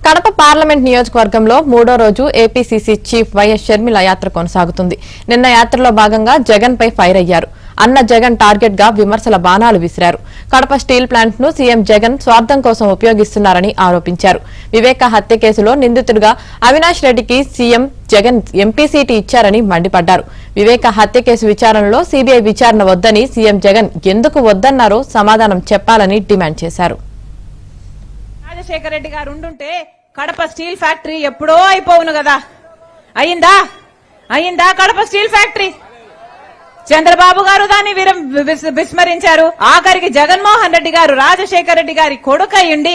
Kadapa parliament నియోజకవర్గంలో మూడో రోజు ఏపీసీసీ చీఫ్ వైఎస్ షర్మిల యాత్ర కొనసాగుతుంది. నిన్న యాత్రలో భాగంగా జగన్ పై ఫైర్ అయ్యారు. అన్న జగన్ టార్గెట్ గా విమర్శల బాణాలు విసిరారు. కడప స్టీల్ ప్లాంట్ ను సీఎం జగన్ స్వార్థం కోసం ఉపయోగిస్తున్నారని ఆరోపించారు. వివేక హత్య కేసులో నిందితుడిగా అవినాష్ రెడ్డికి సీఎం జగన్ ఎంపీ సీటు ఇచ్చారని మండిపడ్డారు. వివేక హత్య కేసు విచారణలో సీబీఐ విచారణ వద్దని సీఎం జగన్ ఎందుకు వద్దన్నారో సమాధానం చెప్పాలని డిమాండ్ చేశారు. రాజశేఖర రెడ్డి గారు ఉండుంటే కడప స్టీల్ ఫ్యాక్టరీ ఎప్పుడో అయిపోవును కదా. అయిందా కడప స్టీల్ ఫ్యాక్టరీ? చంద్రబాబు గారు దాన్ని విస్మరించారు. ఆఖరికి జగన్మోహన్ రెడ్డి గారు రాజశేఖర రెడ్డి గారి కొడుకయ్యుండి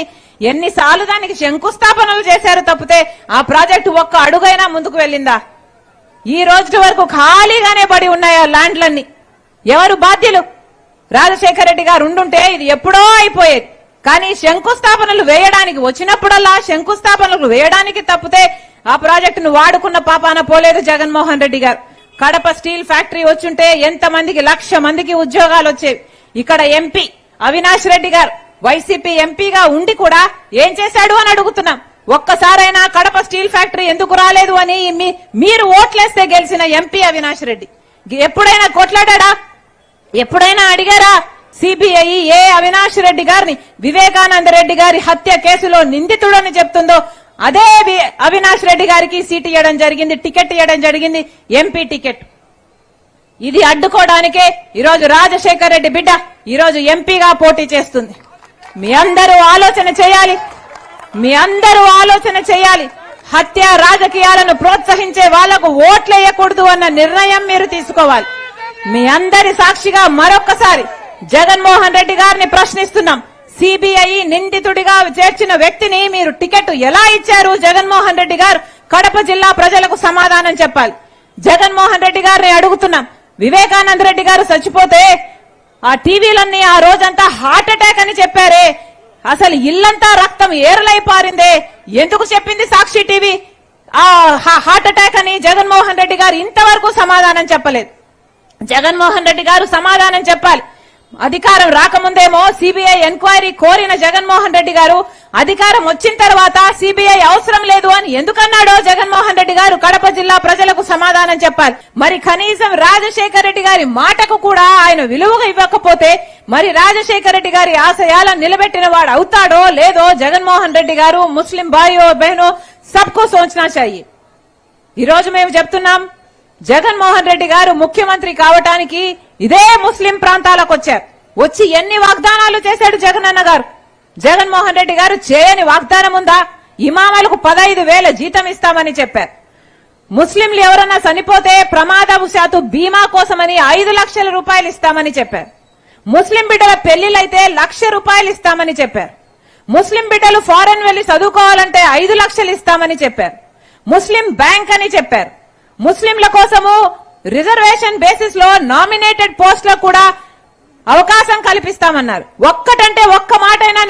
ఎన్నిసార్లు దానికి శంకుస్థాపనలు చేశారు తప్పితే ఆ ప్రాజెక్టు ఒక్క అడుగైనా ముందుకు వెళ్ళిందా? ఈ రోజు వరకు ఖాళీగానే పడి ఉన్నాయా ల్యాండ్లన్నీ? ఎవరు బాధ్యులు? రాజశేఖర రెడ్డి గారు ఉండుంటే ఇది ఎప్పుడో అయిపోయేది. కానీ శంకుస్థాపనలు వేయడానికి వచ్చినప్పుడల్లా శంకుస్థాపనలు వేయడానికి తప్పితే ఆ ప్రాజెక్టును వాడుకున్న పాపాన పోలేదు జగన్మోహన్ రెడ్డి గారు. కడప స్టీల్ ఫ్యాక్టరీ వచ్చుంటే ఎంతమందికి 1,00,000 మందికి ఉద్యోగాలు వచ్చేవి. ఇక్కడ ఎంపీ అవినాష్ రెడ్డి గారు వైసీపీ ఎంపీగా ఉండి కూడా ఏం చేశాడు అని అడుగుతున్నాం. ఒక్కసారైనా కడప స్టీల్ ఫ్యాక్టరీ ఎందుకు రాలేదు అని మీరు ఓట్లేస్తే గెలిచిన ఎంపీ అవినాష్ రెడ్డి ఎప్పుడైనా కొట్లాడా? ఎప్పుడైనా అడిగారా? సిబిఐ ఏ అవినాష్ రెడ్డి గారిని వివేకానంద రెడ్డి గారి హత్య కేసులో నిందితుడని చెప్తుందో అదే అవినాష్ రెడ్డి గారికి సీట్ ఇవ్వడం జరిగింది, టికెట్ ఇవ్వడం జరిగింది, ఎంపీ టికెట్. ఇది అడ్డుకోవడానికే ఈరోజు రాజశేఖర రెడ్డి బిడ్డ ఈరోజు ఎంపీగా పోటీ చేస్తుంది. మీ అందరూ ఆలోచన చేయాలి. హత్య రాజకీయాలను ప్రోత్సహించే వాళ్లకు ఓట్లేయకూడదు అన్న నిర్ణయం మీరు తీసుకోవాలి. మీ అందరి సాక్షిగా మరొక్కసారి జగన్మోహన్ రెడ్డి గారిని ప్రశ్నిస్తున్నాం. సిబిఐ నిందితుడిగా చేర్చిన వ్యక్తిని మీరు టికెట్ ఎలా ఇచ్చారు? జగన్మోహన్ రెడ్డి గారు కడప జిల్లా ప్రజలకు సమాధానం చెప్పాలి. జగన్మోహన్ రెడ్డి గారిని అడుగుతున్నాం. వివేకానంద రెడ్డి గారు చచ్చిపోతే ఆ టీవీలన్నీ ఆ రోజంతా హార్ట్ అటాక్ అని చెప్పారే, అసలు ఇల్లంతా రక్తం ఏరులై పారిందే, ఎందుకు చెప్పింది సాక్షి టీవీ ఆ హార్ట్ అటాక్ అని? జగన్మోహన్ రెడ్డి గారు ఇంతవరకు సమాధానం చెప్పలేదు. జగన్మోహన్ రెడ్డి గారు సమాధానం చెప్పాలి. అధికారం రాకముందేమో సిబిఐ ఎంక్వైరీ కోరిన జగన్మోహన్ రెడ్డి గారు అధికారం వచ్చిన తర్వాత సిబిఐ అవసరం లేదు అని ఎందుకన్నాడో జగన్మోహన్ రెడ్డి గారు కడప జిల్లా ప్రజలకు సమాధానం చెప్పాలి. మరి కనీసం రాజశేఖర రెడ్డి గారి మాటకు కూడా ఆయన విలువగా ఇవ్వకపోతే మరి రాజశేఖర రెడ్డి గారి ఆశయాలను నిలబెట్టిన వాడు అవుతాడో లేదో జగన్మోహన్ రెడ్డి గారు ముస్లిం భాయో బహనో సబ్కు సోచనా చాహియే. ఈరోజు మేము చెప్తున్నాం, జగన్మోహన్ రెడ్డి గారు ముఖ్యమంత్రి కావటానికి ఇదే ముస్లిం ప్రాంతాలకు వచ్చి ఎన్ని వాగ్దానాలు చేశాడు జగనన్న గారు? జగన్మోహన్ రెడ్డి గారు చేయని వాగ్దానం ఉందా? ఇమామలకు 15,000 జీతం ఇస్తామని చెప్పారు. ముస్లింలు ఎవరన్నా చనిపోతే ప్రమాదవశాత్తు బీమా కోసమని 5 లక్షల రూపాయలు ఇస్తామని చెప్పారు. ముస్లిం బిడ్డల పెళ్లిళ్లైతే 1,00,000 రూపాయలు ఇస్తామని చెప్పారు. ముస్లిం బిడ్డలు ఫారెన్ వెళ్లి చదువుకోవాలంటే 5 లక్షలు ఇస్తామని చెప్పారు. ముస్లిం బ్యాంక్ అని చెప్పారు. ముస్లింల కోసము రిజర్వేషన్ బేసిస్ లో నామినేటెడ్ పోస్ట్ లో కూడా అవకాశం కల్పిస్తామన్నారు. ఒక్కటంటే ఒక్క మాటైనా